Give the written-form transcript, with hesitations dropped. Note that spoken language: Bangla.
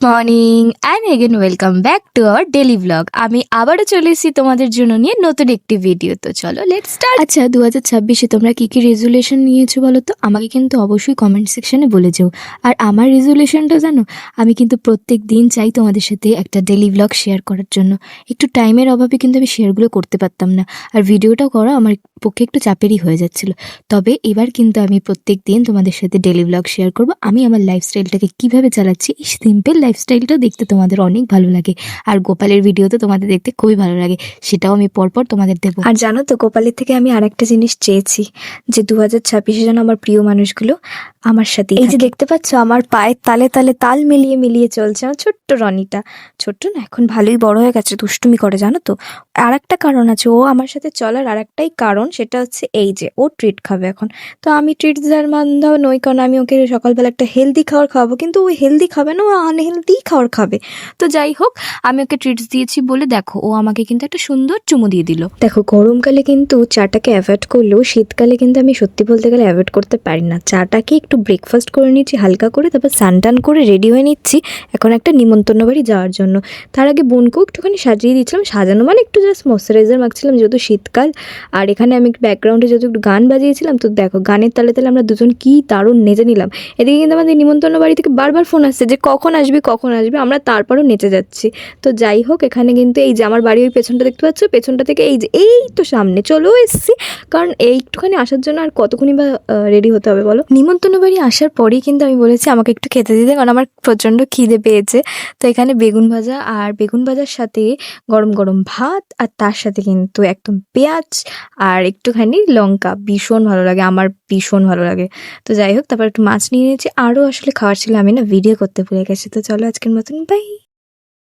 Morning and again welcome back to our daily blog. আমি আবারও চলে এসেছি তোমাদের জন্য নিয়ে নতুন একটি ভিডিও। তো চলো লেটস স্টার্ট। আচ্ছা, 2026-এ তোমরা কী কী রেজুলেশন নিয়েছো বলো তো? আমাকে কিন্তু অবশ্যই কমেন্ট সেকশনে বলে যেও। আর আমার রেজুলেশনটা জানো, আমি কিন্তু প্রত্যেক দিন চাই তোমাদের সাথে একটা ডেলি ব্লগ শেয়ার করার জন্য। একটু টাইমের অভাবে কিন্তু আমি শেয়ারগুলো করতে পারতাম না, আর ভিডিওটা করা আমার পক্ষে একটু চাপেরই হয়ে যাচ্ছিল। তবে এবার কিন্তু আমি প্রত্যেক দিন তোমাদের সাথে ডেলি ব্লগ শেয়ার করব। আমি আমার লাইফস্টাইলটাকে কীভাবে চালাচ্ছি, এই সিম্পল লাইফস্টাইলটা দেখতে তোমাদের অনেক ভালো লাগে। আর গোপালের ভিডিও তো তোমাদের দেখতে খুবই ভালো লাগে, সেটাও আমি পরপর তোমাদের দেবো। আর জানো তো, গোপালের থেকে আমি আরেকটা জিনিস চেয়েছি, যে 2026-এ যেন আমার প্রিয় মানুষগুলো আমার সাথে, এই যে দেখতে পাচ্ছ আমার পায়ের তালে তালে তাল মিলিয়ে মিলিয়ে চলছে আমার ছোট্ট রনিটা। ছোট্ট না, এখন ভালোই বড় হয়ে গেছে, দুষ্টুমি করে জানো তো। আর একটা কারণ আছে ও আমার সাথে চলার, আর একটাই কারণ, সেটা হচ্ছে এই যে ও ট্রিট খাবে এখন। তো আমি ট্রিট দেওয়ার মান্ধাও নই, কারণ আমি ওকে সকালবেলা একটা হেলদি খাবার খাওয়াবো, কিন্তু ও হেলদি খাবে না, ও আনহেলদি খাবার খাবে। তো যাই হোক, আমি ওকে ট্রিটস দিয়েছি বলে দেখো ও আমাকে কিন্তু একটা সুন্দর চুমু দিয়ে দিল। দেখো, গরমকালে কিন্তু চাটাকে অ্যাভয়েড করলেও শীতকালে কিন্তু আমি সত্যি বলতে গেলে অ্যাভয়েড করতে পারি না। চাটাকে একটু ব্রেকফাস্ট করে নিচ্ছি হালকা করে, তারপর স্নান করে রেডি হয়ে নিচ্ছি এখন একটা নিমন্ত্রণ বাড়ি যাওয়ার জন্য। তার আগে বোনকেও একটুখানি সাজিয়ে দিচ্ছিলাম, সাজানো মানে একটু জাস্ট ময়শ্চারাইজার মাখছিলাম যেহেতু শীতকাল। আর এখানে আমি ব্যাকগ্রাউন্ডে যেহেতু একটু গান বাজিয়েছিলাম, তো দেখো গানের তালে তালে আমরা দুজন কি দারুণ নেচে নিলাম। এদিকে কিন্তু আমাদের নিমন্ত্রণ বাড়ি থেকে বারবার ফোন আসছে যে কখন আসবি কখন আসবি, আমরা তারপরও নেচে যাচ্ছি। তো যাই হোক, এখানে কিন্তু এই যে আমার বাড়ি ওই পেছনটা দেখতে পাচ্ছ, পেছনটা থেকে এই যে এই তো সামনে চলেও এসেছি, কারণ এইটুখানি আসার জন্য আর কতক্ষণই বা রেডি হতে হবে বলো। নিমন্ত্রণ বাড়ি আসার পরেই কিন্তু আমি বলেছি আমাকে একটু খেতে দিতে, কারণ আমার প্রচণ্ড খিদে পেয়েছে। তো এখানে বেগুন ভাজা, আর বেগুন ভাজার সাথে গরম গরম ভাত, আর তার সাথে কিন্তু একদম পেঁয়াজ আর একটুখানি লঙ্কা, ভীষণ ভালো লাগে, আমার ভীষণ ভালো লাগে। তো যাই হোক, তারপর একটু মাছ নিয়ে নিয়েছি, আরও আসলে খাওয়ার ছিল, আমি না ভিডিও করতে ভুলে গেছি। তো চলো আজকের মতন বাই।